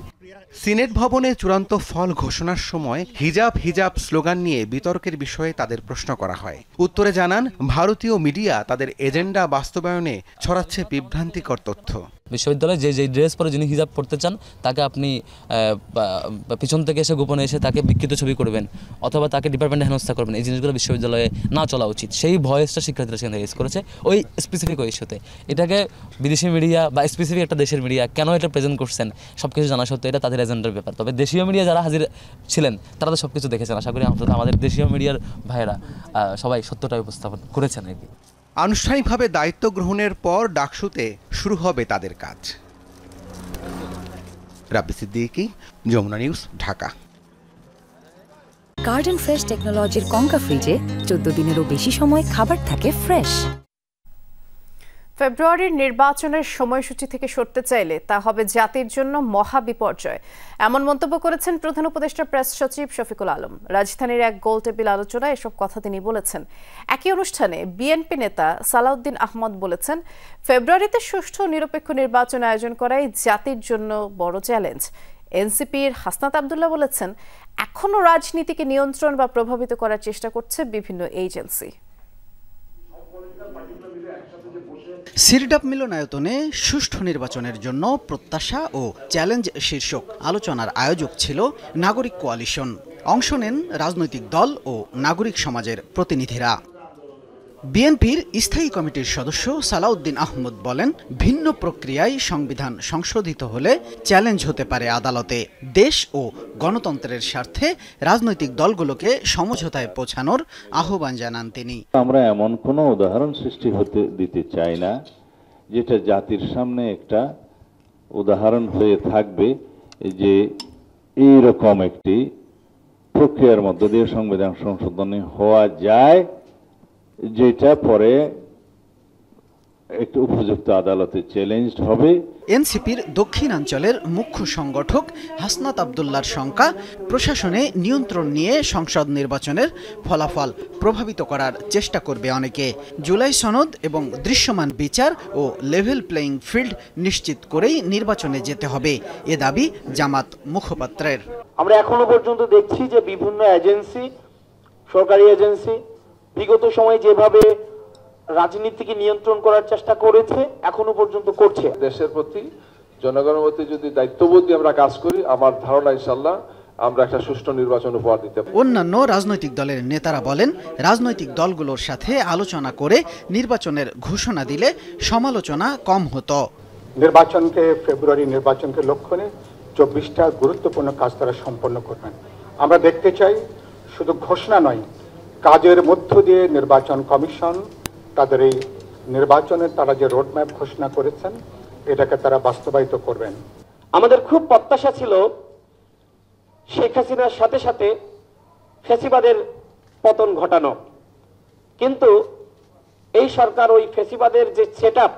সিনেট ভবনে চূড়ান্ত ফল ঘোষণার সময় হিজাব হিজাব স্লোগান নিয়ে বিতর্কের বিষয়ে তাদের প্রশ্ন করা হয়। উত্তরে জানান ভারতীয় মিডিয়া তাদের এজেন্ডা বাস্তবায়নে ছড়াচ্ছে বিভ্রান্তিকর তথ্য। বিশ্ববিদ্যালয়ে যে ড্রেস পরে যিনি হিজাব পড়তে চান তাকে আপনি পিছন থেকে এসে গোপনে এসে তাকে বিকৃত ছবি করবেন অথবা তাকে ডিপার্টমেন্টে হেনস্থা করবেন, এই জিনিসগুলো বিশ্ববিদ্যালয়ে না চলা উচিত। সেই ভয়েসটা শিক্ষার্থীরা সেখানে রেজ করেছে ওই স্পেসিফিক ওই ইস্যুতে। এটাকে বিদেশি মিডিয়া বা স্পেসিফিক একটা দেশের মিডিয়া কেন এটা প্রেজেন্ট করছেন সব কিছু জানা সত্ত্বেও এটা তাদের এজেন্ডার ব্যাপার। তবে দেশীয় মিডিয়া যারা হাজির ছিলেন তারা তো সব কিছু দেখেছেন। আশা করি আমাদের দেশীয় মিডিয়ার ভাইয়েরা সবাই সত্যটা উপস্থাপন করেছেন আর কি। আনুষ্ঠানিকভাবে দায়িত্ব গ্রহণের পর ডাকসুতে শুরু হবে তাদের কাজ। Rabbi Siddiqui, Jamuna news, Dhaka. Garden fresh টেকনোলজির কঙ্কা ফ্রিজে 14 দিনেরও বেশি সময় খাবার থাকে ফ্রেশ। ফেব্রুয়ারির নির্বাচনের সময়সূচি থেকে সরতে চাইলে তা হবে জাতির জন্য মহা বিপর্যয়, এমন মন্তব্য করেছেন প্রধান উপদেষ্টা প্রেস সচিব শফিকুল আলম। রাজধানীর এক গোলটেবিল আলোচনায় এসব কথা তিনি বলেছেন। একই অনুষ্ঠানে বিএনপি নেতা সালাউদ্দিন আহমদ বলেছেন, ফেব্রুয়ারিতে সুষ্ঠু নিরপেক্ষ নির্বাচন আয়োজন করাই জাতির জন্য বড় চ্যালেঞ্জ। এনসিপির হাসনাত আব্দুল্লাহ বলেছেন, এখনও রাজনীতিকে নিয়ন্ত্রণ বা প্রভাবিত করার চেষ্টা করছে বিভিন্ন এজেন্সি। সিরডাপ মিলনায়তনে সুষ্ঠু নির্বাচনের জন্য প্রত্যাশা ও চ্যালেঞ্জ শীর্ষক আলোচনার আয়োজক ছিল নাগরিক কোয়ালিশন। অংশ নেন রাজনৈতিক দল ও নাগরিক সমাজের প্রতিনিধিরা। বিএনপির স্থায়ী কমিটির সদস্য সালাউদ্দিন আহমদ বলেন, ভিন্ন প্রক্রিয়ায় সংবিধান সংশোধিত হলে চ্যালেঞ্জ হতে পারে আদালতে। দেশ ও গণতন্ত্রের স্বার্থে রাজনৈতিক দলগুলোকে সমঝোতায় পৌঁছানোর আহ্বান জানান তিনি। আমরা এমন কোনো উদাহরণ সৃষ্টি হতে দিতে চাই না যেটা জাতির সামনে একটা উদাহরণ হয়ে থাকবে যে এইরকম একটি প্রক্রিয়ার মধ্য দিয়ে সংবিধান সংশোধনী হওয়া যায়, যেটা পরে একটু উপযুক্ত আদালতে চ্যালেঞ্জড হবে। এনসিপির দক্ষিণাঞ্চলের মুখ্য সংগঠক হাসনাত আব্দুল্লাহর শঙ্কা, প্রশাসনে নিয়ন্ত্রণ নিয়ে সংসদ নির্বাচনের ফলাফল প্রভাবিত করার চেষ্টা করবে অনেকে। জুলাই সনদ এবং দৃশ্যমান বিচার ও লেভেল প্লেইং ফিল্ড নিশ্চিত করেই নির্বাচনে যেতে হবে, এ দাবি জামাত মুখপাত্রের। আমরা এখনো পর্যন্ত দেখছি যে বিভিন্ন এজেন্সি, সরকারি এজেন্সি বিগত সময়ে যেভাবে রাজনীতিকে নিয়ন্ত্রণ করার চেষ্টা করেছে এখনো পর্যন্ত করছে। দেশের প্রতি, জনগণের প্রতি যদি দায়িত্ববোধ দিয়ে আমরা কাজ করি, আমার ধারণা ইনশাআল্লাহ আমরা একটা সুষ্ঠু নির্বাচন উপহার দিতে পারি। অন্যান্য রাজনৈতিক দলের নেতারা বলেন, রাজনৈতিক দলগুলোর সাথে আলোচনা করে নির্বাচনের ঘোষণা দিলে সমালোচনা কম হতো। ফেব্রুয়ারি নির্বাচনকে লক্ষ্য নিয়ে 24টা গুরুত্বপূর্ণ কাজ তারা সম্পন্ন করবেন। আমরা দেখতে চাই শুধু ঘোষণা নয়, কাজের মধ্য দিয়ে নির্বাচন কমিশন তাদের এই নির্বাচনের তারা যে রোডম্যাপ ঘোষণা করেছেন এটাকে তারা বাস্তবায়িত করবেন। আমাদের খুব প্রত্যাশা ছিল শেখ হাসিনার সাথে সাথে ফ্যাসিবাদের পতন ঘটানো, কিন্তু এই সরকার ওই ফ্যাসিবাদের যে সেটআপ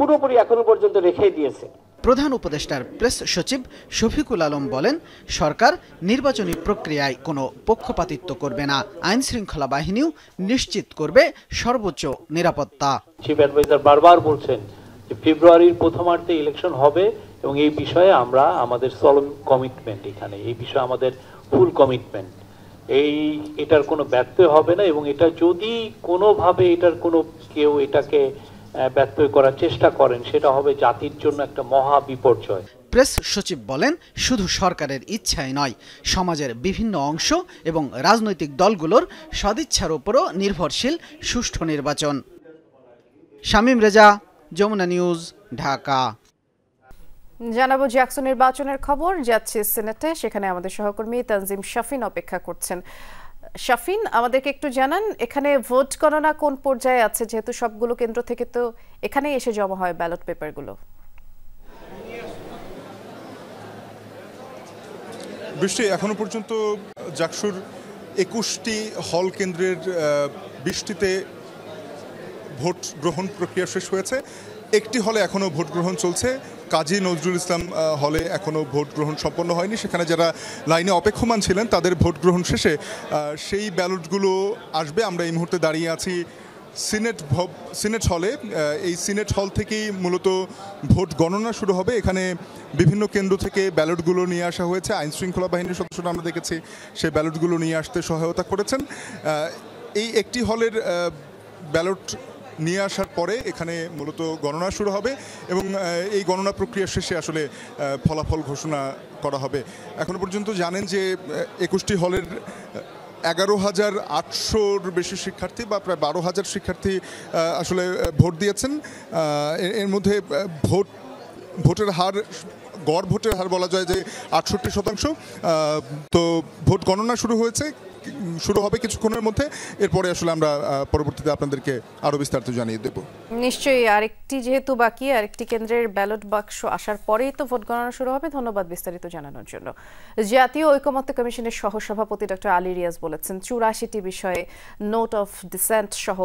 পুরোপুরি এখনো পর্যন্ত রেখেই দিয়েছে। প্রধান উপদেষ্টার প্রেস সচিব শফিকুল আলম বলেন, সরকার নির্বাচনী প্রক্রিয়ায় কোনো পক্ষপাতিত্ব করবে না, আইন শৃঙ্খলা বাহিনীও নিশ্চিত করবে সর্বোচ্চ নিরাপত্তা। চিফ অ্যাডভাইজার বারবার বলছেন যে ফেব্রুয়ারির প্রথমার্ধে ইলেকশন হবে এবং এই বিষয়ে আমরা আমাদের সলন কমিটমেন্ট, এখানে এই বিষয়ে আমাদের ফুল কমিটমেন্ট, এটার কোনো ব্যত্যয় হবে না এবং এটা যদি কোনোভাবে এটার কোনো কেউ এটাকে ব্যত্যয় করার চেষ্টা করেন সেটা হবে জাতির জন্য একটা মহা বিপর্যয়। প্রেস সচিব বলেন, শুধু সরকারের ইচ্ছাই নয়, সমাজের বিভিন্ন অংশ এবং রাজনৈতিক দলগুলোর সদিচ্ছার উপরও নির্ভরশীল সুষ্ঠু নির্বাচন। শামীম রেজা, যমুনা নিউজ, ঢাকা। জানাবো জ্যাকসন নির্বাচনের খবর যাচ্ছে সিনেটে, সেখানে আমাদের সহকর্মী তানজিম শাফিন অপেক্ষা করছেন। শাফিন, আমাদেরকে একটু জানান এখানে ভোট গণনা কোন পর্যায়ে আছে, যেহেতু সবগুলো কেন্দ্র থেকে তো এখানে এসে জমা হয় ব্যালট পেপারগুলো। বৃষ্টি, এখনো পর্যন্ত জাকসুর 21টি হল কেন্দ্রের 20টিতে ভোট গ্রহণ প্রক্রিয়া শেষ হয়েছে। একটি হলে এখনও ভোট গ্রহণ চলছে, কাজী নজরুল ইসলাম হলে এখনও ভোট গ্রহণ সম্পন্ন হয়নি। সেখানে যারা লাইনে অপেক্ষমান ছিলেন তাদের ভোট গ্রহণ শেষে সেই ব্যালটগুলো আসবে। আমরা এই মুহূর্তে দাঁড়িয়ে আছি সিনেট হলে। এই সিনেট হল থেকেই মূলত ভোট গণনা শুরু হবে। এখানে বিভিন্ন কেন্দ্র থেকে ব্যালটগুলো নিয়ে আসা হয়েছে। আইন শৃঙ্খলা বাহিনীর সদস্যরা আমরা দেখেছি সেই ব্যালটগুলো নিয়ে আসতে সহায়তা করেছেন। এই একটি হলের ব্যালট নিয়ে আসার পরে এখানে মূলত গণনা শুরু হবে এবং এই গণনা প্রক্রিয়া শেষে আসলে ফলাফল ঘোষণা করা হবে। এখনো পর্যন্ত জানেন যে 21টি হলের 11,800-র বেশি শিক্ষার্থী বা প্রায় 12,000 শিক্ষার্থী আসলে ভোট দিয়েছেন। এর মধ্যে ভোটের হার, গড় ভোটের হার বলা যায় যে 68%। তো ভোট গণনা শুরু হবে কিছুক্ষণের মধ্যে। এরপরে আসলে আমরা পরবর্তীতে আপনাদেরকে আরও বিস্তারিত জানিয়ে দেব। নিশ্চয়ই আরেকটি যেহেতু বাকি, আরেকটি কেন্দ্রের ব্যালট বাক্স আসার পরেই তো ভোট গণনা শুরু হবে। ধন্যবাদ বিস্তারিত জানানোর জন্য। জাতীয় ঐকমত্য কমিশনের সহসভাপতি ডক্টর আলী রিয়াজ বলেছেন 84টি বিষয়ে নোট অফ ডিসেন্ট সহ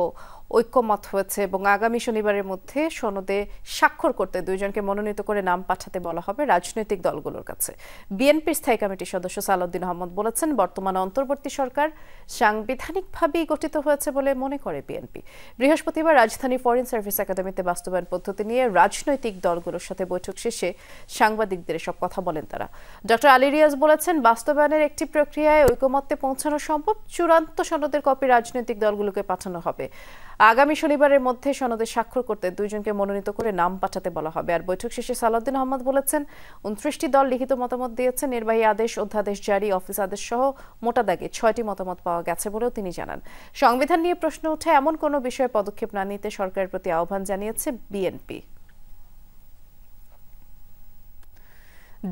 ঐকমত হয়েছে এবং আগামী শনিবারের মধ্যে সনদে স্বাক্ষর করতে 2 জনকে মনোনীত করে নাম পাঠাতে বলা হবে রাজনৈতিক দলগুলোর কাছে। বিএনপির স্থায়ী কমিটির সদস্য সালাউদ্দিন আহমদ বলেছেন, বর্তমান অন্তর্বর্তী সরকার সাংবিধানিকভাবেই গঠিত হয়েছে বলে মনে করে বিএনপি। বৃহস্পতিবার রাজধানী ফরেন সার্ভিস একাডেমিতে বাস্তবায়ন পদ্ধতি নিয়ে রাজনৈতিক দলগুলোর সাথে বৈঠক শেষে সাংবাদিকদের এসব কথা বলেন তারা। ডক্টর আলী রিয়াজ বলেছেন, বাস্তবায়নের একটি প্রক্রিয়ায় ঐকমত্যে পৌঁছানো সম্ভব, চূড়ান্ত সনদের কপি রাজনৈতিক দলগুলোকে পাঠানো হবে। আগামী শনিবারের মধ্যে সনদে স্বাক্ষর করতে 2 জনকে মনোনীত করে নাম পাঠাতে বলা হবে। আর বৈঠক শেষে সালাউদ্দিন আহমদ বলেছেন 29টি দল লিখিত মতামত দিয়েছে। নির্বাহী আদেশ, অধ্যাদেশ জারি, অফিস আদেশ সহ মোটা দাগে 6টি মতামত পাওয়া গেছে বলেও তিনি জানান। সংবিধান নিয়ে প্রশ্ন ওঠে এমন কোনো বিষয়ে পদক্ষেপ না নিতে সরকারের প্রতি আহ্বান জানিয়েছে বিএনপি।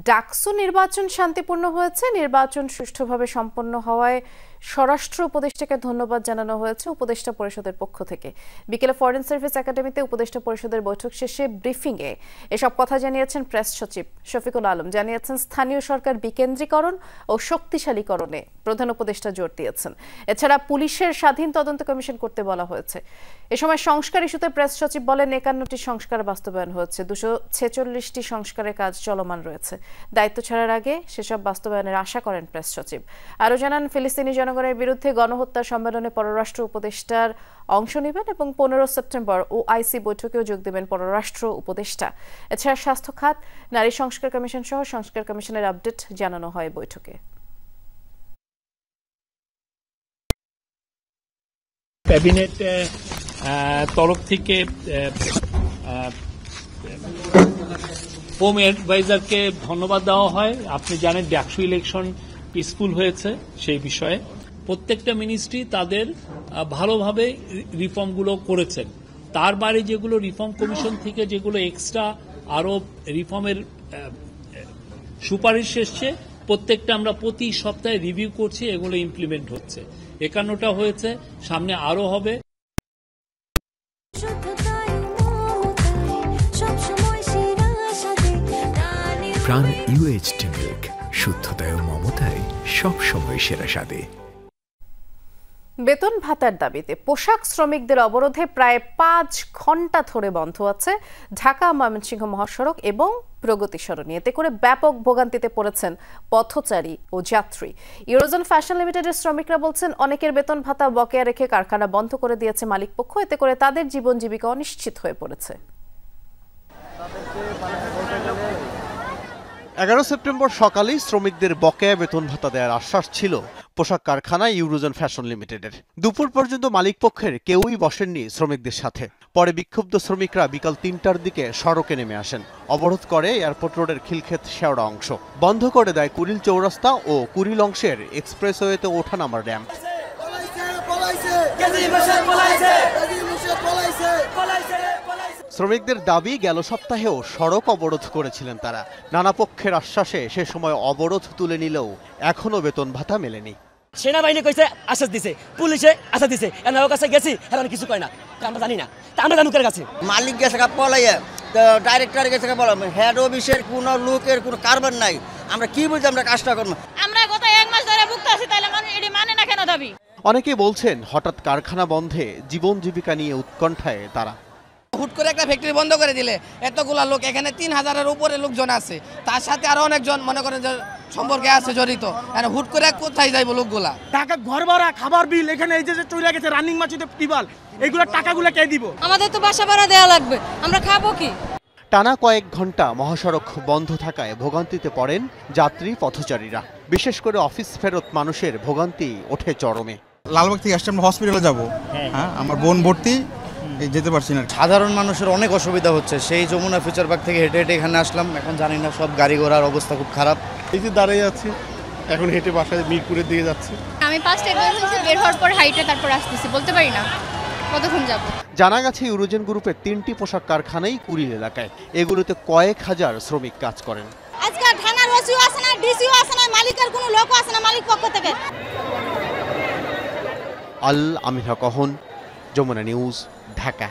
ডাকসু নির্বাচন শান্তিপূর্ণ হয়েছে। নির্বাচন সুষ্ঠুভাবে সম্পন্ন হওয়ায় স্বরাষ্ট্র উপদেষ্টাকে ধন্যবাদ জানানো হয়েছে উপদেষ্টা পরিষদের পক্ষ থেকে। বিকেলে ফরেন সার্ভিস একাডেমিতে উপদেষ্টা পরিষদের বৈঠক শেষে ব্রিফিংয়ে এসব কথা জানিয়েছেন প্রেস সচিব শফিকুল আলম। জানিয়েছেন স্থানীয় সরকার বিকেন্দ্রীকরণ ও শক্তিশালীকরণে প্রধান উপদেষ্টা জোর দিয়েছেন। এছাড়া পুলিশের স্বাধীন তদন্ত কমিশন করতে বলা হয়েছে। এ সময় সংস্কার ইস্যুতে প্রেস সচিব বলেন 51টি সংস্কার বাস্তবায়ন হয়েছে, 246টি সংস্কারের কাজ চলমান রয়েছে। দায়িত্ব ছাড়ার আগে সেসব বাস্তবায়নের আশা করেন প্রেস সচিব। আরও জানান, ফিলিস্তিনি জনগণের বিরুদ্ধে গণহত্যা সম্মেলনে পররাষ্ট্র উপদেষ্টার অংশ নেবেন এবং 15 সেপ্টেম্বর ওআইসি বৈঠকেও যোগ দেবেন পররাষ্ট্র উপদেষ্টা। এছাড়া স্বাস্থ্য খাত, নারী সংস্কার কমিশন সহ সংস্কার কমিশনের আপডেট জানানো হয় বৈঠকে। ক্যাবিনেট তরফ থেকে হোম অ্যাডভাইজারকে ধন্যবাদ দেওয়া হয়। আপনি জানেন ডাকসু ইলেকশন পিসফুল হয়েছে। সেই বিষয়ে প্রত্যেকটা মিনিস্ট্রি তাদের ভালোভাবে রিফর্মগুলো করেছেন। তার বাইরে যেগুলো রিফর্ম কমিশন থেকে যেগুলো এক্সট্রা আরো রিফর্মের সুপারিশ এসছে, প্রত্যেকটা আমরা প্রতি সপ্তাহে রিভিউ করছি, এগুলো ইমপ্লিমেন্ট হচ্ছে। 51টা হয়েছে, সামনে আরো হবে। প্রাণ UHT মিল্ক, শুদ্ধতায় ও মমতায় সবসময় সেরা স্বাদে। বেতন ভাতার দাবিতে পোশাক শ্রমিকদের অবরোধে প্রায় 5 ঘন্টা ধরে বন্ধ আছে ঢাকা ময়মনসিংহ মহাসড়ক এবং প্রগতি সরণি। এতে করে ব্যাপক ভোগান্তিতে পড়েছেন পথচারী ও যাত্রী। ইউরোজন ফ্যাশন লিমিটেডের শ্রমিকরা বলছেন অনেকের বেতন ভাতা বকেয়া রেখে কারখানা বন্ধ করে দিয়েছে মালিকপক্ষ। এতে করে তাদের জীবন জীবিকা অনিশ্চিত হয়ে পড়েছে। 11 সেপ্টেম্বর সকালেই শ্রমিকদের বকেয়া বেতন ভাতা দেওয়ার আশ্বাস ছিল পোশাক কারখানা ইউরোজন ফ্যাশন লিমিটেডের। দুপুর পর্যন্ত মালিকপক্ষের কেউই বসেননি শ্রমিকদের সাথে। পরে বিক্ষুব্ধ শ্রমিকরা বিকাল 3টার দিকে সড়কে নেমে আসেন। অবরোধ করে এয়ারপোর্ট রোডের খিলক্ষেত শেওড়া অংশ বন্ধ করে দেয় কুড়িল চৌরাস্তা ও কুড়িল অংশের এক্সপ্রেসওয়েতে ওঠানামার র্যাম্প। শ্রমিকদের দাবি, গেল সপ্তাহেও সড়ক অবরোধ করেছিলেন তারা। নানা পক্ষের আশ্বাসে সে সময় অবরোধ তুলে নিলেও এখনো বেতন ভাতা মেলেনি। সেনাবাহিনী কইছে আশ্বাস দিছে, পুলিশে আশ্বাস দিছে, এনার কাছে গেছি এখন কিছু কয় না, আমরা জানি না। আমরা জানুকের কাছে মালিক গেছে পলাইয়া, ডাইরেক্টর গেছে বলা, হেড অফিসের কোনো লোকের কোনো কারবার নাই। আমরা কি বুঝি আমরা কাজটা করবো? আমরা গত 1 মাস ধরে ভুগতে আছি, তাহলে এটি মানে না কেন দাবি? অনেকেই বলছেন হঠাৎ কারখানা বন্ধে জীবন জীবিকা নিয়ে উৎকণ্ঠায় তারা। হুট করে একটা ফ্যাক্টরি বন্ধ করে দিলে এতগুলা লোক, এখানে 3000-এর উপরে লোকজন আছে, তার সাথে আরো অনেকজন মনে করেন যে সম্পর্কে আছে জড়িত। হুট করে কোথায় যাইব লোকগুলা? টাকা ঘর ভাড়া, খাবার বিল, এখানে এই যে চলে গেছে রানিং মাছুতে টিবাল, এগুলো টাকাগুলো কে দিব? আমাদের তো বাসা ভাড়া দেওয়া লাগবে, আমরা খাবো কি? টানা কয়েক ঘন্টা মহাসড়ক বন্ধ থাকায় ভোগান্তিতে পড়েন যাত্রী পথচারীরা। বিশেষ করে অফিস ফেরত মানুষের ভোগান্তি ওঠে চরমে। লালবাগ থেকে আসছে, আমরা হসপিটালে যাবো। হ্যাঁ, আমার বোন ভর্তি, যেতে পারছি না। সাধারণ মানুষের অনেক অসুবিধা হচ্ছে। সেই যমুনা ফিউচার পার্ক থেকে হেঁটে হেঁটে এখানে আসলাম, এখন জানি না সব গাড়ি ঘোড়ার অবস্থা খুব খারাপ। এই যে দাঁড়িয়ে আছি, এখন হেঁটে বাসায় মিরপুরের দিকে যাচ্ছি। আমি 5টা বের হওয়ার পর হাইটে তারপর আসতেছি, বলতে পারি না কতক্ষণ যাব। জানা গেছে ইউরোজন গ্রুপের 3টি পোশাক কারখানাই কুড়িল এলাকায়। এগুলোতে কয়েক হাজার শ্রমিক কাজ করেন। আজকে থানার ওসিও আসে না, ডিসিও আসে না, মালিকের কোনো লোকও আসে না মালিক পক্ষ থেকে। আল আমিনা কহন, যমুনা নিউজ, ঢাকা।